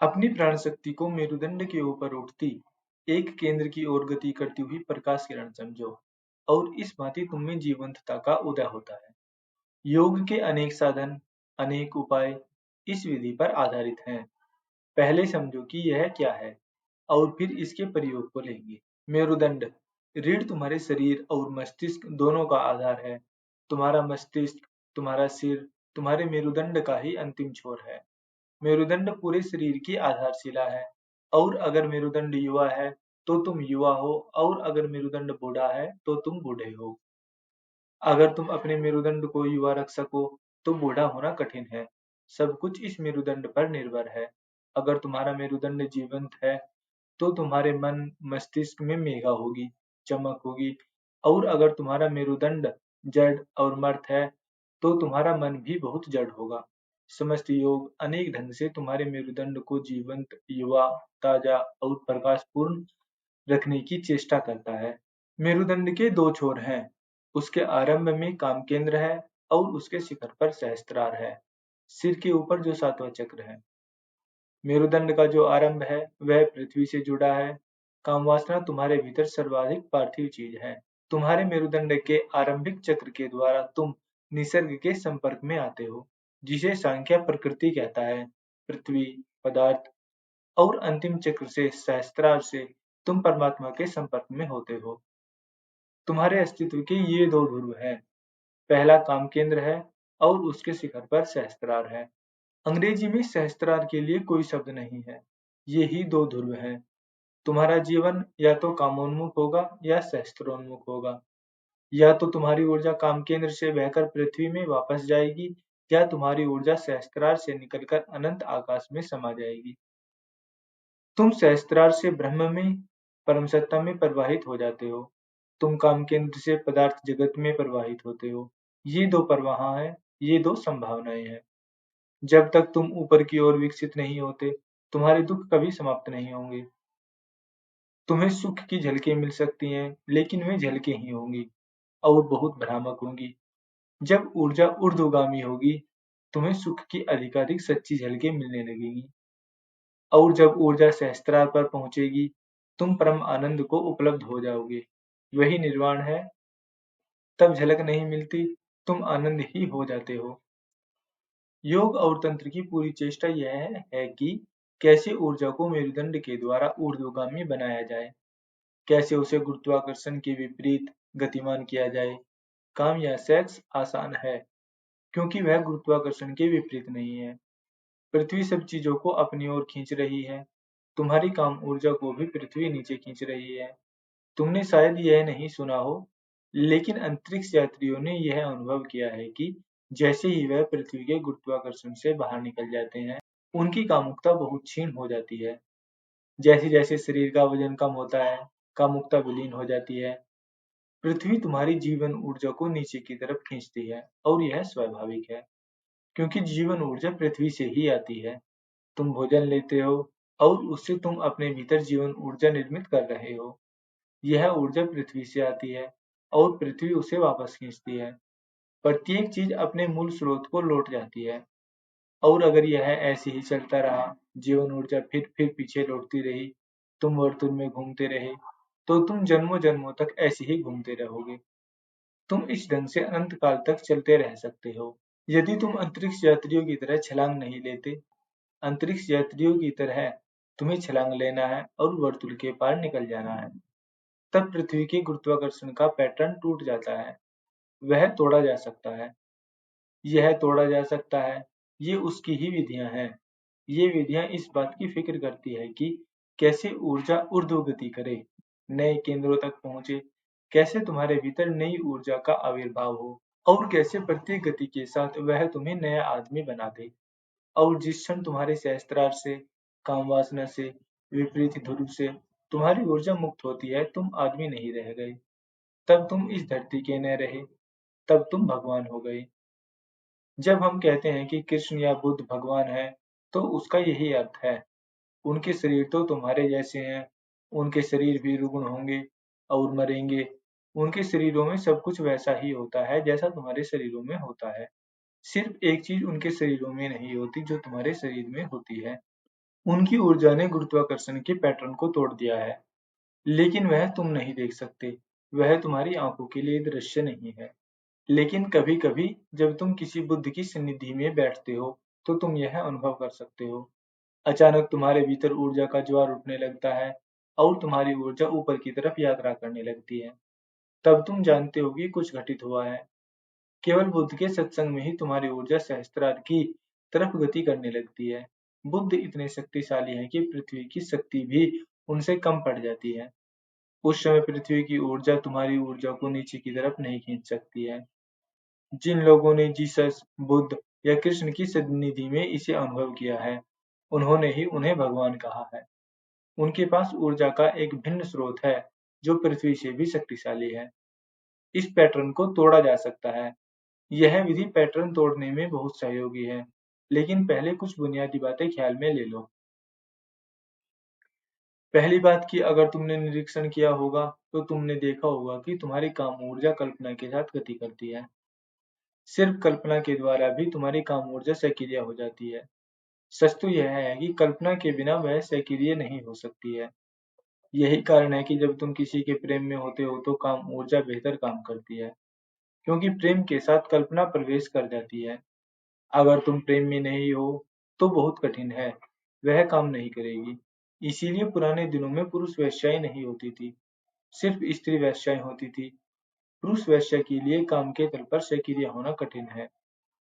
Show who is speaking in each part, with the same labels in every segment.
Speaker 1: अपनी प्राण शक्ति को मेरुदंड के ऊपर उठती एक केंद्र की ओर गति करती हुई प्रकाश किरण समझो और इस भांति तुममें जीवंतता का उदय होता है। योग के अनेक साधन, अनेक उपाय इस विधि पर आधारित हैं। पहले समझो कि यह क्या है और फिर इसके प्रयोग को लेंगे। मेरुदंड रीढ़ तुम्हारे शरीर और मस्तिष्क दोनों का आधार है। तुम्हारा मस्तिष्क, तुम्हारा सिर, तुम्हारे मेरुदंड का ही अंतिम छोर है। मेरुदंड पूरे शरीर की आधारशिला है और अगर मेरुदंड युवा है तो तुम युवा हो और अगर मेरुदंड बूढ़ा है तो तुम बूढ़े हो। अगर तुम अपने मेरुदंड को युवा रख सको तो बूढ़ा होना कठिन है। सब कुछ इस मेरुदंड पर निर्भर है। अगर तुम्हारा मेरुदंड जीवंत है तो तुम्हारे मन मस्तिष्क में मेघा होगी, चमक होगी और अगर तुम्हारा मेरुदंड जड़ और मर्त है तो तुम्हारा मन भी बहुत जड़ होगा। समस्त योग अनेक ढंग से तुम्हारे मेरुदंड को जीवंत, युवा, ताजा और प्रकाशपूर्ण रखने की चेष्टा करता है। मेरुदंड के दो छोर हैं, उसके आरंभ में काम केंद्र है और उसके शिखर पर सहस्त्रार है, सिर के ऊपर जो सातवां चक्र है। मेरुदंड का जो आरंभ है वह पृथ्वी से जुड़ा है। कामवासना तुम्हारे भीतर सर्वाधिक पार्थिव चीज है। तुम्हारे मेरुदंड के आरंभिक चक्र के द्वारा तुम निसर्ग के संपर्क में आते हो, जिसे सांख्य प्रकृति कहता है। पृथ्वी, पदार्थ और अंतिम चक्र से सहस्त्रार से तुम परमात्मा के संपर्क में होते हो। तुम्हारे अस्तित्व के ये दो ध्रुव हैं, पहला काम केंद्र है और उसके शिखर पर सहस्त्रार है। अंग्रेजी में सहस्त्रार के लिए कोई शब्द नहीं है, ये ही दो ध्रुव हैं। तुम्हारा जीवन या तो कामोन्मुख होगा या सहस्त्रोन्मुख होगा। या तो तुम्हारी ऊर्जा काम केंद्र से बहकर पृथ्वी में वापस जाएगी या तुम्हारी ऊर्जा सहस्त्रार से निकलकर अनंत आकाश में समा जाएगी। तुम सहस्त्रार से ब्रह्म में, परम सत्ता में प्रवाहित हो जाते हो। तुम काम केंद्र से पदार्थ जगत में प्रवाहित होते हो। ये दो प्रवाह हैं, ये दो संभावनाएं हैं। जब तक तुम ऊपर की ओर विकसित नहीं होते, तुम्हारे दुख कभी समाप्त नहीं होंगे। तुम्हें सुख की झलकें मिल सकती हैं, लेकिन वे झलकें ही होंगी और बहुत भ्रामक होंगी। जब ऊर्जा ऊर्ध्वगामी होगी, तुम्हें सुख की अधिकाधिक सच्ची झलकें मिलने लगेंगी और जब ऊर्जा सहस्त्रार पर पहुंचेगी, तुम परम आनंद को उपलब्ध हो जाओगे। वही निर्वाण है। तब झलक नहीं मिलती, तुम आनंद ही हो जाते हो। योग और तंत्र की पूरी चेष्टा यह है कि कैसे ऊर्जा को मेरुदंड के द्वारा ऊर्ध्वगामी बनाया जाए, कैसे उसे गुरुत्वाकर्षण के विपरीत गतिमान किया जाए। काम या सेक्स आसान है, क्योंकि वह गुरुत्वाकर्षण के विपरीत नहीं है। पृथ्वी सब चीजों को अपनी ओर खींच रही है। तुम्हारी काम ऊर्जा को भी पृथ्वी नीचे खींच रही है। तुमने शायद यह नहीं सुना हो, लेकिन अंतरिक्ष यात्रियों ने यह अनुभव किया है कि जैसे ही वह पृथ्वी के गुरुत्वाकर्षण से बाहर निकल जाते हैं, उनकी कामुकता बहुत क्षीण हो जाती है। जैसे-जैसे शरीर का वजन कम होता है, कामुकता विलीन हो जाती है। पृथ्वी तुम्हारी जीवन ऊर्जा को नीचे की तरफ खींचती है और यह स्वाभाविक है, क्योंकि जीवन ऊर्जा पृथ्वी से ही आती है। तुम भोजन लेते हो और उससे तुम अपने भीतर जीवन ऊर्जा निर्मित कर रहे हो। यह ऊर्जा पृथ्वी से आती है और पृथ्वी उसे वापस खींचती है। प्रत्येक चीज अपने मूल स्रोत को लौट जाती है और अगर यह ऐसे ही चलता रहा, जीवन ऊर्जा फिर पीछे लौटती रही, तुम वर्तुल में घूमते रहे, तो तुम जन्मों जन्मों तक ऐसे ही घूमते रहोगे। तुम इस ढंग से अनंत काल तक चलते रह सकते हो। यदि तुम अंतरिक्ष यात्रियों की तरह छलांग नहीं लेते, अंतरिक्ष यात्रियों की तरह तुम्हें छलांग लेना है और वर्तुल के पार निकल जाना है। तब पृथ्वी के गुरुत्वाकर्षण का पैटर्न टूट जाता है, वह तोड़ा जा सकता है। यह तोड़ा जा सकता है, ये उसकी ही विधियां हैं। ये विधियां इस बात की फिक्र करती है कि कैसे ऊर्जा ऊर्ध्वगति करे, नए केंद्रों तक पहुंचे, कैसे तुम्हारे भीतर नई ऊर्जा का आविर्भाव हो और कैसे प्रत्येक गति के साथ वह तुम्हें नया आदमी बना दे। और जिस क्षण तुम्हारे सहस्त्रार से, काम वासना से, विपरीत ध्रुव से तुम्हारी ऊर्जा मुक्त होती है, तुम आदमी नहीं रह गए। तब तुम इस धरती के न रहे, तब तुम भगवान हो गए। जब हम कहते हैं कि कृष्ण या बुद्ध भगवान है, तो उसका यही अर्थ है। उनके शरीर तो तुम्हारे जैसे हैं, उनके शरीर भी रुग्ण होंगे और मरेंगे। उनके शरीरों में सब कुछ वैसा ही होता है जैसा तुम्हारे शरीरों में होता है। सिर्फ एक चीज उनके शरीरों में नहीं होती जो तुम्हारे शरीर में होती है। उनकी ऊर्जा ने गुरुत्वाकर्षण के पैटर्न को तोड़ दिया है, लेकिन वह तुम नहीं देख सकते। वह तुम्हारी आंखों के लिए दृश्य नहीं है। लेकिन कभी-कभी जब तुम किसी बुद्ध की सन्निधि में बैठते हो, तो तुम यह अनुभव कर सकते हो। अचानक तुम्हारे भीतर ऊर्जा का ज्वार उठने लगता है और तुम्हारी ऊर्जा ऊपर की तरफ यात्रा करने लगती है। तब तुम जानते हो कि कुछ घटित हुआ है। केवल बुद्ध के सत्संग में ही तुम्हारी ऊर्जा सहस्त्रार की तरफ गति करने लगती है। बुद्ध इतने शक्तिशाली हैं कि पृथ्वी की शक्ति भी उनसे कम पड़ जाती है। उस समय पृथ्वी की ऊर्जा तुम्हारी ऊर्जा को नीचे की तरफ नहीं खींच सकती है। जिन लोगों ने जीसस, बुद्ध या कृष्ण की सन्निधि में इसे अनुभव किया है, उन्होंने ही उन्हें भगवान कहा है। उनके पास ऊर्जा का एक भिन्न स्रोत है, जो पृथ्वी से भी शक्तिशाली है। इस पैटर्न को तोड़ा जा सकता है। यह विधि पैटर्न तोड़ने में बहुत सहयोगी है, लेकिन पहले कुछ बुनियादी बातें ख्याल में ले लो। पहली बात कि अगर तुमने निरीक्षण किया होगा, तो तुमने देखा होगा कि तुम्हारी काम ऊर्जा कल्पना के साथ गति करती है। सिर्फ कल्पना के द्वारा भी तुम्हारी काम ऊर्जा सक्रिय हो जाती है। सच तो यह है कि कल्पना के बिना वह सक्रिय नहीं हो सकती है। यही कारण है कि जब तुम किसी के प्रेम में होते हो तो काम ऊर्जा बेहतर काम करती है, क्योंकि प्रेम के साथ कल्पना प्रवेश कर जाती है। अगर तुम प्रेम में नहीं हो, तो बहुत कठिन है, वह काम नहीं करेगी। इसीलिए पुराने दिनों में पुरुष वेश्याएं नहीं होती थी, सिर्फ स्त्री वेश्याएं होती थी। पुरुष वेश्या के लिए काम के तल पर सक्रिय होना कठिन है,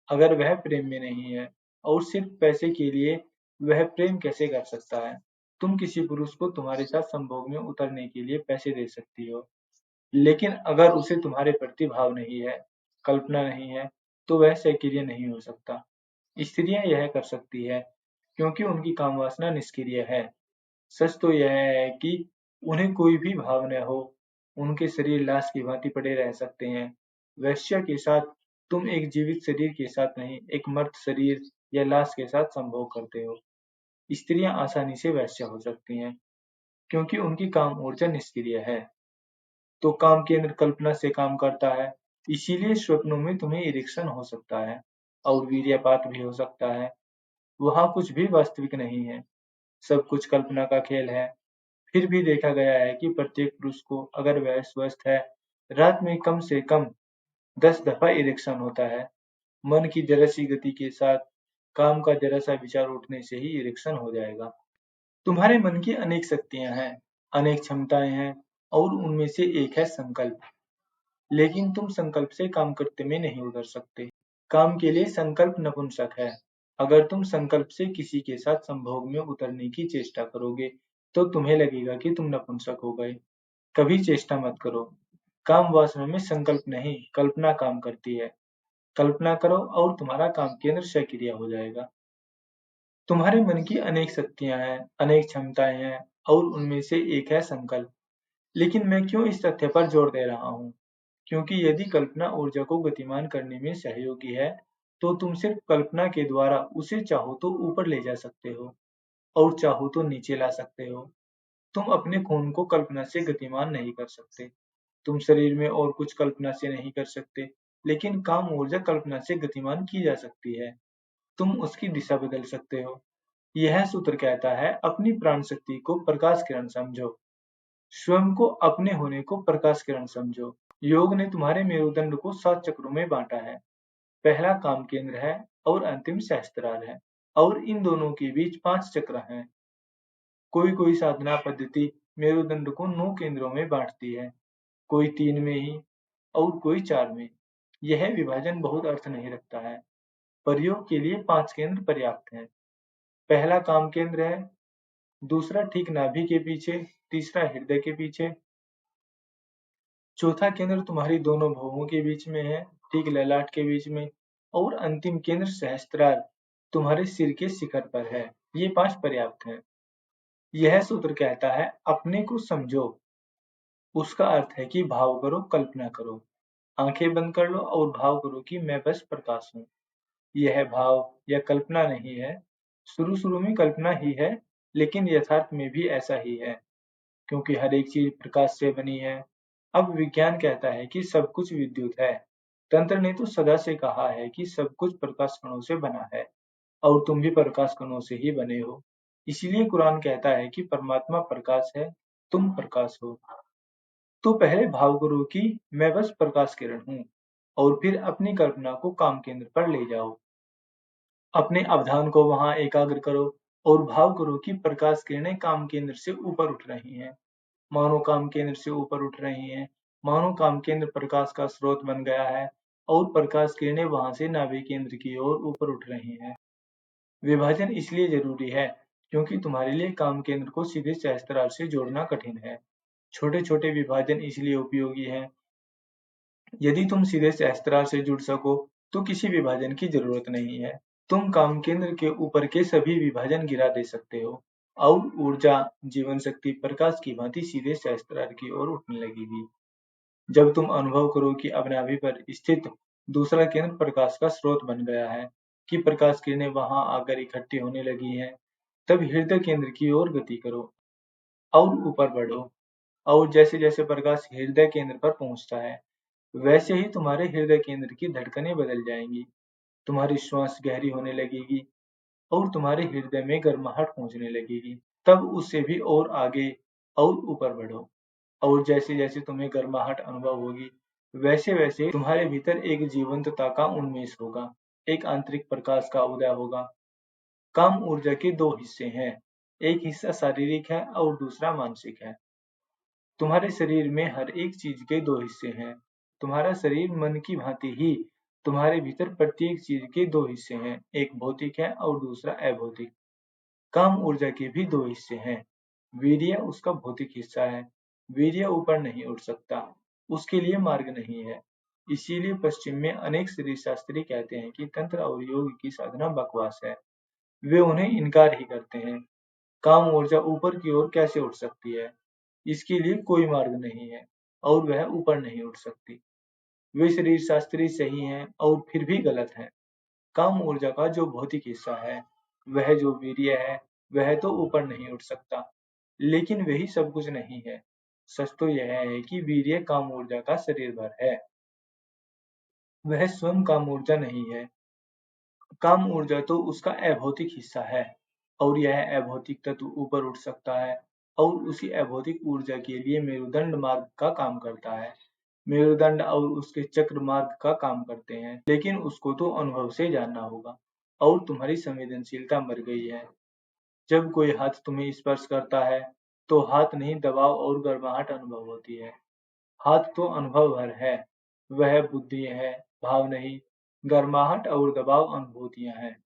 Speaker 1: अगर वह प्रेम में नहीं है, और सिर्फ पैसे के लिए वह प्रेम कैसे कर सकता है? तुम किसी पुरुष को तुम्हारे साथ संभोग में उतरने के लिए पैसे दे सकती हो, लेकिन अगर उसे तुम्हारे प्रति भाव नहीं है, कल्पना नहीं है, तो वह सक्रिय नहीं हो सकता। स्त्रियां यह कर सकती है, क्योंकि उनकी काम वासना निष्क्रिय है। सच तो यह है कि उन्हें कोई भी भाव न हो, उनके शरीर लाश की भांति पड़े रह सकते हैं। वेश्या के साथ तुम एक जीवित शरीर के साथ नहीं, एक मर्त शरीर या लाश के साथ संभोग करते हो। स्त्रियां आसानी से वेश्या हो सकती हैं, क्योंकि उनकी काम ऊर्जा निष्क्रिय है। तो काम केंद्र कल्पना से काम करता है, इसीलिए स्वप्नों में तुम्हें इरेक्शन हो सकता है और वीर्यपात भी हो सकता है। वहाँ कुछ भी वास्तविक नहीं है, सब कुछ कल्पना का खेल है। फिर भी देखा गया है कि प्रत्येक पुरुष को, अगर वह स्वस्थ है, रात में कम से कम 10 दफा इरेक्शन होता है। मन की जरा सी गति के साथ काम का जरा सा विचार उठने से ही इरेक्शन हो जाएगा। तुम्हारे मन की अनेक शक्तियां हैं, अनेक क्षमताएं हैं, और उनमें से एक है संकल्प। लेकिन तुम संकल्प से काम करते में नहीं उतर सकते। काम के लिए संकल्प नपुंसक है। अगर तुम संकल्प से किसी के साथ संभोग में उतरने की चेष्टा करोगे, तो तुम्हें लगेगा कि तुम नपुंसक हो गए। कभी चेष्टा मत करो। काम वासना में संकल्प नहीं, कल्पना काम करती है। कल्पना करो और तुम्हारा काम केंद्र सक्रिय हो जाएगा। तुम्हारे मन की अनेक शक्तियां हैं, अनेक क्षमताएं हैं, और उनमें से एक है संकल्प। लेकिन मैं क्यों इस तथ्य पर जोर दे रहा हूँ? क्योंकि यदि कल्पना ऊर्जा को गतिमान करने में सहयोगी है, तो तुम सिर्फ कल्पना के द्वारा उसे चाहो तो ऊपर ले जा सकते हो, और चाहो तो नीचे ला सकते हो। तुम अपने खून को कल्पना से गतिमान नहीं कर सकते। तुम शरीर में और कुछ कल्पना से नहीं कर सकते, लेकिन काम ऊर्जा कल्पना से गतिमान की जा सकती है। तुम उसकी दिशा बदल सकते हो। यह सूत्र कहता है, अपनी प्राण शक्ति को प्रकाश किरण समझो। स्वयं को अपने होने को प्रकाश किरण समझो। योग ने तुम्हारे मेरुदंड को 7 चक्रों में बांटा है। पहला काम केंद्र है और अंतिम सहस्त्रार है, और इन दोनों के बीच 5 चक्र हैं। कोई-कोई साधना पद्धति मेरुदंड को 9 केंद्रों में बांटती है, कोई 3 में ही और कोई 4 में। यह विभाजन बहुत अर्थ नहीं रखता है। प्रयोग के लिए 5 केंद्र पर्याप्त हैं। पहला काम केंद्र है, दूसरा ठीक नाभि के पीछे, तीसरा हृदय के पीछे, चौथा केंद्र तुम्हारी दोनों भौहों के बीच में है, ठीक ललाट के बीच में, और अंतिम केंद्र सहस्त्रार तुम्हारे सिर के शिखर पर है। ये 5 पर्याप्त हैं। यह सूत्र कहता है, अपने को समझो। उसका अर्थ है कि भाव करो, कल्पना करो। आंखें बंद कर लो और भाव करो कि मैं बस प्रकाश हूँ। यह भाव या कल्पना नहीं है। शुरू-शुरू में कल्पना ही है, लेकिन यथार्थ में भी ऐसा ही है, क्योंकि हर एक चीज प्रकाश से बनी है। अब विज्ञान कहता है कि सब कुछ विद्युत है। तंत्र ने तो सदा से कहा है कि सब कुछ प्रकाश कणों से बना है, और तुम भी प्रकाश कणों से ही बने हो। इसीलिए कुरान कहता है कि परमात्मा प्रकाश है, तुम प्रकाश हो। तो पहले भाव करो कि मैं बस प्रकाश किरण हूँ, और फिर अपनी कल्पना को काम केंद्र पर ले जाओ। अपने अवधान को वहां एकाग्र करो और भाव करो कि प्रकाश किरणें काम केंद्र से ऊपर उठ रही हैं, मानो काम केंद्र से ऊपर उठ रही हैं, मानो काम केंद्र प्रकाश का स्रोत बन गया है और प्रकाश किरणें वहां से नाभि केंद्र की ओर ऊपर उठ रही हैं। विभाजन इसलिए जरूरी है क्योंकि तुम्हारे लिए काम केंद्र को सीधे सहस्त्रार से जोड़ना कठिन है। छोटे छोटे विभाजन इसलिए उपयोगी हैं। यदि तुम सीधे सहस्त्रार से जुड़ सको तो किसी विभाजन की जरूरत नहीं है। तुम काम केंद्र के ऊपर के सभी विभाजन गिरा दे सकते हो और ऊर्जा, जीवन शक्ति प्रकाश की भांति सीधे सहस्त्रार की ओर उठने लगेगी। जब तुम अनुभव करो कि नाभि पर स्थित दूसरा केंद्र प्रकाश का स्रोत बन गया है, कि प्रकाश किरणें वहां आकर इकट्ठी होने लगी हैं, तब हृदय केंद्र की ओर गति करो और ऊपर बढ़ो। और जैसे जैसे प्रकाश हृदय केंद्र पर पहुंचता है, वैसे ही तुम्हारे हृदय केंद्र की धड़कनें बदल जाएंगी, तुम्हारी श्वास गहरी होने लगेगी और तुम्हारे हृदय में गर्माहट पहुंचने लगेगी। तब उससे भी और आगे और ऊपर बढ़ो, और जैसे जैसे तुम्हें गर्माहट अनुभव होगी, वैसे वैसे तुम्हारे भीतर एक जीवंतता का उन्मेष होगा, एक आंतरिक प्रकाश का उदय होगा। काम ऊर्जा के दो हिस्से हैं, एक हिस्सा शारीरिक है और दूसरा मानसिक है। तुम्हारे शरीर में हर एक चीज के दो हिस्से हैं। तुम्हारा शरीर मन की भांति ही तुम्हारे भीतर प्रत्येक चीज के दो हिस्से हैं, एक भौतिक है और दूसरा अभौतिक। काम ऊर्जा के भी दो हिस्से हैं। वीर्य उसका भौतिक हिस्सा है। वीर्य ऊपर नहीं उठ सकता, उसके लिए मार्ग नहीं है। इसीलिए पश्चिम में अनेक शरीर शास्त्री कहते हैं कि तंत्र और योग की साधना बकवास है। वे उन्हें इनकार ही करते हैं। काम ऊर्जा ऊपर की ओर कैसे उठ सकती है? इसके लिए कोई मार्ग नहीं है और वह ऊपर नहीं उठ सकती। वे शरीर शास्त्री सही हैं और फिर भी गलत हैं। काम ऊर्जा का जो भौतिक हिस्सा है, वह जो वीर्य है, वह तो ऊपर नहीं उठ सकता, लेकिन वही सब कुछ नहीं है। सच तो यह है कि वीर्य काम ऊर्जा का शरीर भर है, वह स्वयं काम ऊर्जा नहीं है। काम ऊर्जा तो उसका अभौतिक हिस्सा है, और यह अभौतिक तत्व ऊपर उठ सकता है और उसी अभौतिक ऊर्जा के लिए मेरुदंड मार्ग का काम करता है। मेरुदंड और उसके चक्र मार्ग का काम करते हैं, लेकिन उसको तो अनुभव से जानना होगा, और तुम्हारी संवेदनशीलता मर गई है। जब कोई हाथ तुम्हें स्पर्श करता है, तो हाथ नहीं दबाव और गर्माहट अनुभव होती है। हाथ तो अनुभव भर है, वह बुद्धि है, भाव नहीं। गर्माहट और दबाव अनुभूतियां हैं।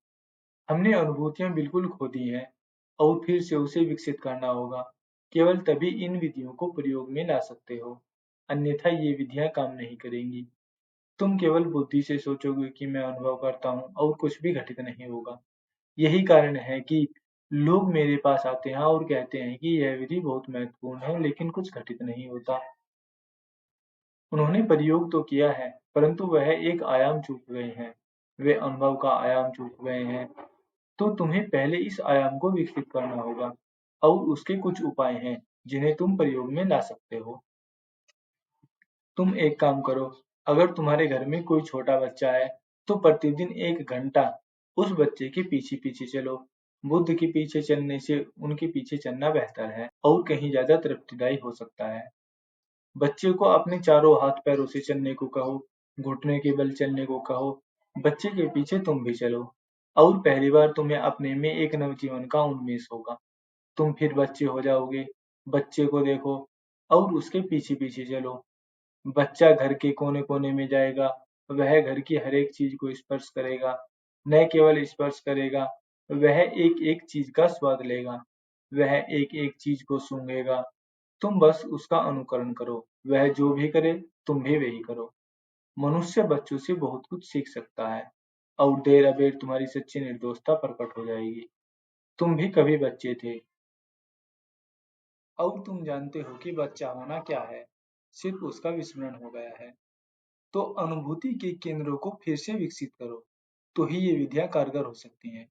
Speaker 1: हमने अनुभूतियां बिल्कुल खो दी हैं और फिर से उसे विकसित करना होगा। केवल तभी इन विधियों को प्रयोग में ला सकते हो, अन्यथा ये विधियां काम नहीं करेंगी। तुम केवल बुद्धि से सोचोगे कि मैं अनुभव करता हूँ और कुछ भी घटित नहीं होगा। यही कारण है कि लोग मेरे पास आते हैं और कहते हैं कि यह विधि बहुत महत्वपूर्ण है, लेकिन कुछ घटित नहीं होता। उन्होंने प्रयोग तो किया है, परंतु वह एक आयाम चूक गए हैं। वे अनुभव का आयाम चूक गए हैं। तो तुम्हें पहले इस आयाम को विकसित करना होगा, और उसके कुछ उपाय हैं जिन्हें तुम प्रयोग में ला सकते हो। तुम एक काम करो, अगर तुम्हारे घर में कोई छोटा बच्चा है, तो प्रतिदिन 1 घंटा उस बच्चे के पीछे पीछे चलो। बुद्ध के पीछे चलने से उनके पीछे चलना बेहतर है और कहीं ज्यादा तृप्तिदायी हो सकता है। बच्चे को अपने चारों हाथ पैरों से चलने को कहो, घुटने के बल चलने को कहो। बच्चे के पीछे तुम भी चलो, और पहली बार तुम्हें अपने में एक नवजीवन का उन्मेष होगा। तुम फिर बच्चे हो जाओगे। बच्चे को देखो और उसके पीछे पीछे चलो। बच्चा घर के कोने कोने में जाएगा, वह घर की हर एक चीज को स्पर्श करेगा। न केवल स्पर्श करेगा, वह एक एक चीज का स्वाद लेगा, वह एक एक चीज को सूंघेगा। तुम बस उसका अनुकरण करो, वह जो भी करे तुम भी वही करो। मनुष्य बच्चों से बहुत कुछ सीख सकता है, और देर अबेर तुम्हारी सच्ची निर्दोषता प्रकट हो जाएगी। तुम भी कभी बच्चे थे, और तुम जानते हो कि बच्चा होना क्या है, सिर्फ उसका विस्मरण हो गया है। तो अनुभूति के केंद्रों को फिर से विकसित करो, तो ही ये विधियां कारगर हो सकती हैं।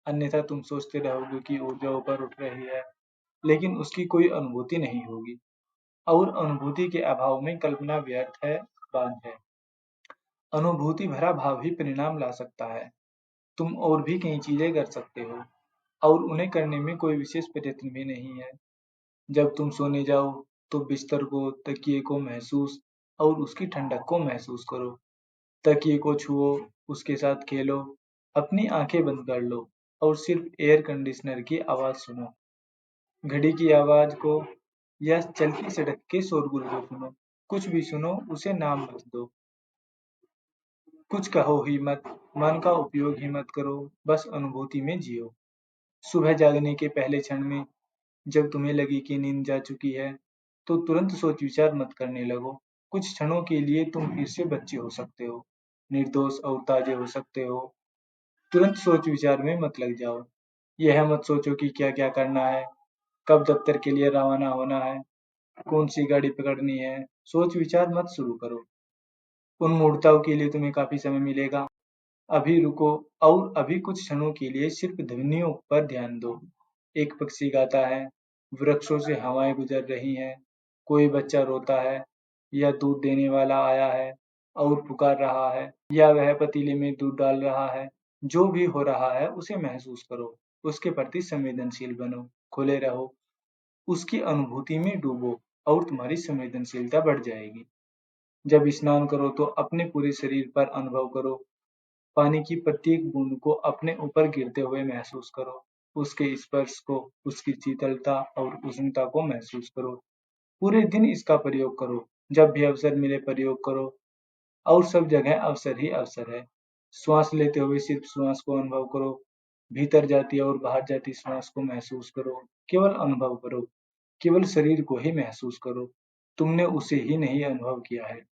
Speaker 1: अन्यथा तुम सोचते रहोगे कि ऊर्जा ऊपर उठ रही है, लेकिन उसकी कोई अनुभूति नहीं होगी, और अनुभूति के अभाव में कल्पना व्यर्थ है, बांझ है। अनुभूति भरा भाव ही परिणाम ला सकता है। तुम और भी कई चीजें कर सकते हो। और उन्हें करने में कोई विशेष प्रयत्न भी नहीं है। जब तुम सोने जाओ तो बिस्तर को, तकिए को महसूस और उसकी ठंडक को महसूस करो। तकिए को छुओ, उसके साथ खेलो, अपनी आंखें बंद कर लो और सिर्फ एयर कंडीशनर की आवाज सुनो। घड़ी की आवाज को या चलती सड़क के शोरगुल को सुनो। कुछ भी सुनो, उसे नाम मत दो। कुछ कहो ही मत, मन का उपयोग ही मत करो, बस अनुभूति में जियो। सुबह जागने के पहले क्षण में जब तुम्हें लगे कि नींद जा चुकी है, तो तुरंत सोच विचार मत करने लगो। कुछ क्षणों के लिए तुम फिर से बच्चे हो सकते हो, निर्दोष और ताजे हो सकते हो। तुरंत सोच विचार में मत लग जाओ। यह मत सोचो कि क्या क्या करना है, कब दफ्तर के लिए रवाना होना है, कौन सी गाड़ी पकड़नी है। सोच विचार मत शुरू करो। उन मूर्ताओं के लिए तुम्हें काफी समय मिलेगा। अभी रुको और अभी कुछ क्षणों के लिए सिर्फ ध्वनियों पर ध्यान दो। एक पक्षी गाता है, वृक्षों से हवाएं गुजर रही हैं, कोई बच्चा रोता है, या दूध देने वाला आया है और पुकार रहा है, या वह पतीले में दूध डाल रहा है। जो भी हो रहा है उसे महसूस करो, उसके प्रति संवेदनशील बनो, खुले रहो, उसकी अनुभूति में डूबो और तुम्हारी संवेदनशीलता बढ़ जाएगी। जब स्नान करो तो अपने पूरे शरीर पर अनुभव करो। पानी की प्रत्येक बूंद को अपने ऊपर गिरते हुए महसूस करो। उसके स्पर्श को, उसकी शीतलता और उष्णता को महसूस करो। पूरे दिन इसका प्रयोग करो। जब भी अवसर मिले प्रयोग करो और सब जगह अवसर ही अवसर है। श्वास लेते हुए सिर्फ श्वास को अनुभव करो। भीतर जाती और बाहर जाती श्वास को महसूस करो। केवल अनुभव करो। केवल शरीर को ही महसूस करो। तुमने उसे ही नहीं अनुभव किया है।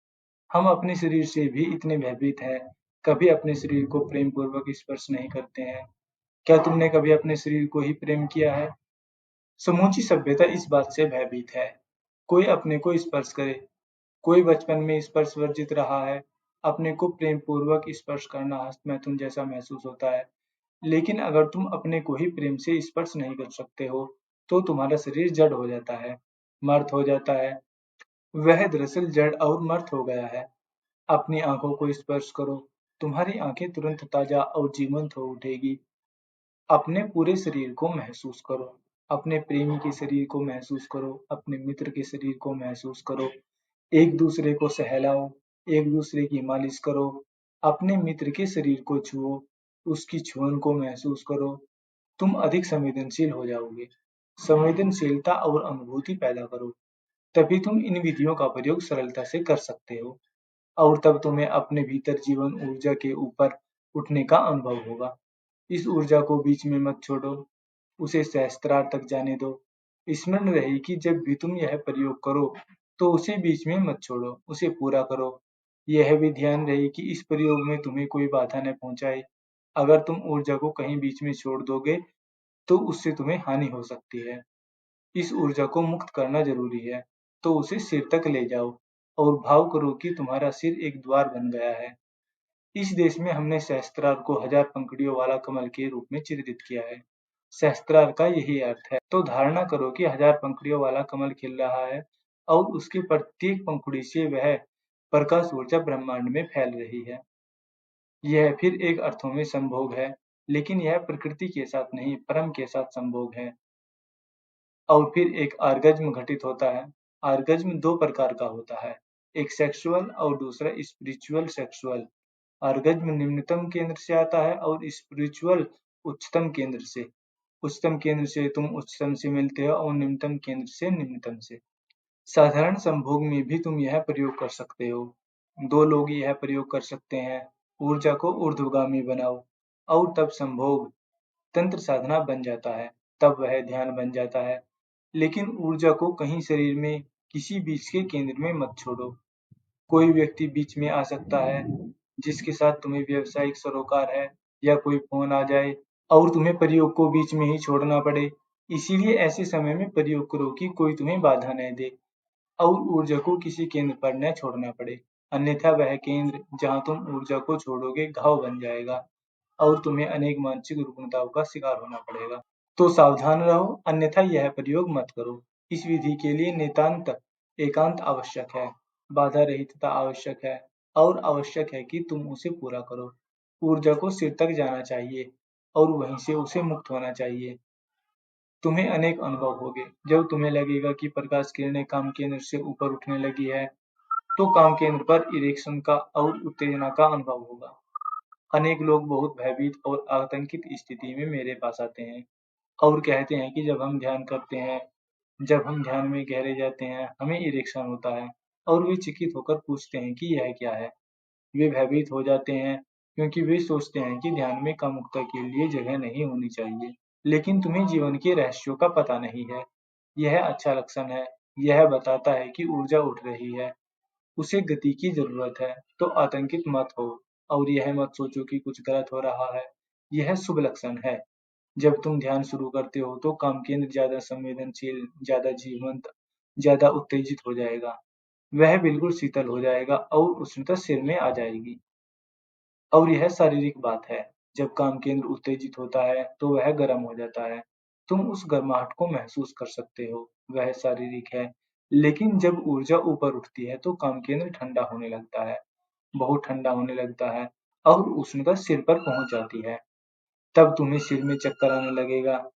Speaker 1: हम अपने शरीर से भी इतने भयभीत हैं, कभी अपने शरीर को प्रेम पूर्वक स्पर्श नहीं करते हैं। क्या तुमने कभी अपने शरीर को ही प्रेम किया है? समूची सभ्यता इस बात से भयभीत है। कोई अपने को स्पर्श करे, कोई बचपन में स्पर्श वर्जित रहा है। अपने को प्रेम पूर्वक स्पर्श करना हस्तमैथुन जैसा महसूस होता है। लेकिन अगर तुम अपने को ही प्रेम से स्पर्श नहीं कर सकते हो, तो तुम्हारा शरीर जड़ हो जाता है, मर्त हो जाता है। वह दरअसल जड़ और मर्त हो गया है। अपनी आंखों को स्पर्श करो, तुम्हारी आंखें तुरंत ताजा और जीवंत हो उठेगी। अपने पूरे शरीर को महसूस करो। अपने प्रेमी के शरीर को महसूस करो, अपने मित्र के शरीर को महसूस करो। एक दूसरे को सहलाओ, एक दूसरे की मालिश करो। अपने मित्र के शरीर को छुओ, उसकी छुअन को महसूस करो। तुम अधिक संवेदनशील हो जाओगे। संवेदनशीलता और अनुभूति पैदा करो, तभी तुम इन विधियों का प्रयोग सरलता से कर सकते हो। और तब तुम्हें अपने भीतर जीवन ऊर्जा के ऊपर उठने का अनुभव होगा। इस ऊर्जा को बीच में मत छोड़ो, उसे सहस्त्रार तक जाने दो। स्मरण रहे कि जब भी तुम यह प्रयोग करो, तो उसे बीच में मत छोड़ो, उसे पूरा करो। यह भी ध्यान रहे कि इस प्रयोग में तुम्हें कोई बाधा न पहुंचाए। अगर तुम ऊर्जा को कहीं बीच में छोड़ दोगे, तो उससे तुम्हें हानि हो सकती है। इस ऊर्जा को मुक्त करना जरूरी है, तो उसे सिर तक ले जाओ और भाव करो कि तुम्हारा सिर एक द्वार बन गया है। इस देश में हमने सहस्त्रार को 1000 पंखुड़ियों वाला कमल के रूप में चित्रित किया है। सहस्त्रार का यही अर्थ है। तो धारणा करो कि 1000 पंखुड़ियों वाला कमल खिल रहा है और उसकी प्रत्येक पंखुड़ी से वह प्रकाश ऊर्जा ब्रह्मांड में फैल रही है। यह फिर एक अर्थों में संभोग है, लेकिन यह प्रकृति के साथ नहीं, परम के साथ संभोग है। और फिर एक ऑर्गेज्म घटित होता है। ऑर्गेज्म दो प्रकार का होता है, एक सेक्सुअल और दूसरा स्पिरिचुअल सेक्सुअल। ऑर्गेज्म निम्नतम केंद्र से आता है और स्पिरिचुअल उच्चतम केंद्र से। उच्चतम केंद्र से तुम उच्चतम से मिलते हो और निम्नतम केंद्र से निम्नतम से। साधारण संभोग में भी तुम यह प्रयोग कर सकते हो। दो लोग यह प्रयोग कर सकते हैं। ऊर्जा को ऊर्ध्वगामी बनाओ और तब संभोग तंत्र साधना बन जाता है, तब वह ध्यान बन जाता है। लेकिन ऊर्जा को कहीं शरीर में किसी बीच के केंद्र में मत छोड़ो। कोई व्यक्ति बीच में आ सकता है जिसके साथ तुम्हें व्यावसायिक सरोकार है, या कोई फोन आ जाए और तुम्हें प्रयोग को बीच में ही छोड़ना पड़े। इसीलिए ऐसे समय में प्रयोग करो कि कोई तुम्हें बाधा न दे और ऊर्जा को किसी केंद्र पर न छोड़ना पड़े। अन्यथा वह केंद्र जहां तुम ऊर्जा को छोड़ोगे घाव बन जाएगा और तुम्हें अनेक मानसिक रुग्णताओं का शिकार होना पड़ेगा। तो सावधान रहो, अन्यथा यह प्रयोग मत करो। इस विधि के लिए नितांत एकांत आवश्यक है, बाधा रहितता आवश्यक है और आवश्यक है कि तुम उसे पूरा करो। ऊर्जा को सिर तक जाना चाहिए और वहीं से उसे मुक्त होना चाहिए। तुम्हें अनेक अनुभव होंगे। जब तुम्हें लगेगा कि प्रकाश किरणें काम केंद्र से ऊपर उठने लगी है, तो काम केंद्र पर इरेक्शन का और उत्तेजना का अनुभव होगा। अनेक लोग बहुत भयभीत और आतंकित स्थिति में मेरे पास आते हैं और कहते हैं कि जब हम ध्यान में गहरे जाते हैं, हमें इरेक्शन होता है और वे चकित होकर पूछते हैं कि यह क्या है। वे भयभीत हो जाते हैं क्योंकि वे सोचते हैं कि ध्यान में कामुकता के लिए जगह नहीं होनी चाहिए। लेकिन तुम्हें जीवन के रहस्यों का पता नहीं है। यह अच्छा लक्षण है। यह बताता है कि ऊर्जा उठ रही है, उसे गति की जरूरत है। तो आतंकित मत हो और यह मत सोचो कि कुछ गलत हो रहा है। यह शुभ लक्षण है। जब तुम ध्यान शुरू करते हो तो काम केंद्र ज्यादा संवेदनशील, ज्यादा जीवंत, ज्यादा उत्तेजित हो जाएगा। वह बिल्कुल शीतल हो जाएगा और उष्णता सिर में आ जाएगी। और यह शारीरिक बात है। जब काम केंद्र उत्तेजित होता है तो वह गर्म हो जाता है। तुम उस गर्माहट को महसूस कर सकते हो। वह शारीरिक है। लेकिन जब ऊर्जा ऊपर उठती है तो काम केंद्र ठंडा होने लगता है, बहुत ठंडा होने लगता है और उष्णता सिर पर पहुंच जाती है। तब तुम्हें सिर में चक्कर आने लगेगा।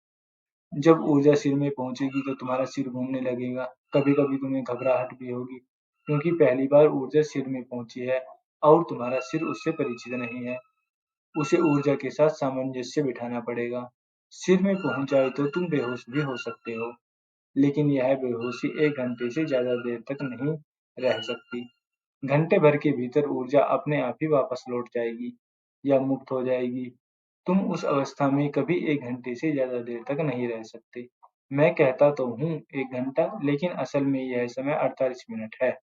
Speaker 1: जब ऊर्जा सिर में पहुंचेगी तो तुम्हारा सिर घूमने लगेगा। कभी-कभी तुम्हें घबराहट भी होगी क्योंकि पहली बार ऊर्जा सिर में पहुंची है और तुम्हारा सिर उससे परिचित नहीं है। उसे ऊर्जा के साथ सामंजस्य बिठाना पड़ेगा। सिर में पहुंच जाए तो तुम बेहोश भी हो सकते हो, लेकिन यह बेहोशी 1 घंटे से ज्यादा देर तक नहीं रह सकती। घंटे भर के भीतर ऊर्जा अपने आप ही वापस लौट जाएगी या मुक्त हो जाएगी। तुम उस अवस्था में कभी 1 घंटे से ज्यादा देर तक नहीं रह सकते। मैं कहता तो हूँ 1 घंटा, लेकिन असल में यह समय 48 मिनट है।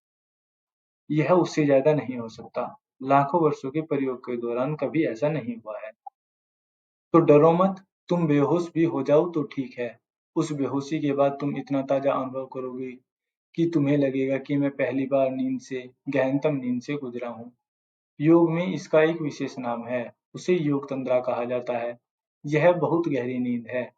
Speaker 1: यह उससे ज्यादा नहीं हो सकता। लाखों वर्षों के प्रयोग के दौरान कभी ऐसा नहीं हुआ है। तो डरो मत। तुम बेहोश भी हो जाओ तो ठीक है। उस बेहोशी के बाद तुम इतना ताजा अनुभव करोगे कि तुम्हें लगेगा कि मैं पहली बार गहनतम नींद से गुजरा हूँ। योग में इसका एक विशेष नाम है। उसे योग तंद्रा कहा जाता है। यह बहुत गहरी नींद है।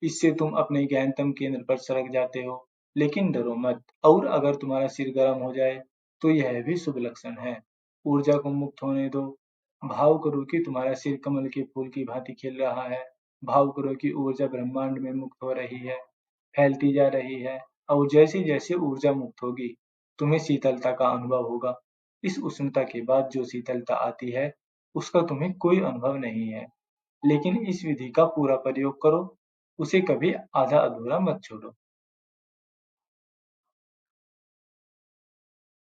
Speaker 1: इससे तुम अपने गहनतम केंद्र पर सरक जाते हो। लेकिन डरो मत। और अगर तुम्हारा सिर गर्म हो जाए तो यह भी शुभ लक्षण है। ऊर्जा को मुक्त होने दो। भाव करो कि तुम्हारा सिर कमल के फूल की भांति खिल रहा है। भाव करो कि ऊर्जा ब्रह्मांड में मुक्त हो रही है, फैलती जा रही है। और जैसे जैसे ऊर्जा मुक्त होगी, तुम्हें शीतलता का अनुभव होगा। इस उष्णता के बाद जो शीतलता आती है, उसका तुम्हें कोई अनुभव नहीं है। लेकिन इस विधि का पूरा प्रयोग करो। उसे कभी आधा अधूरा मत छोड़ो।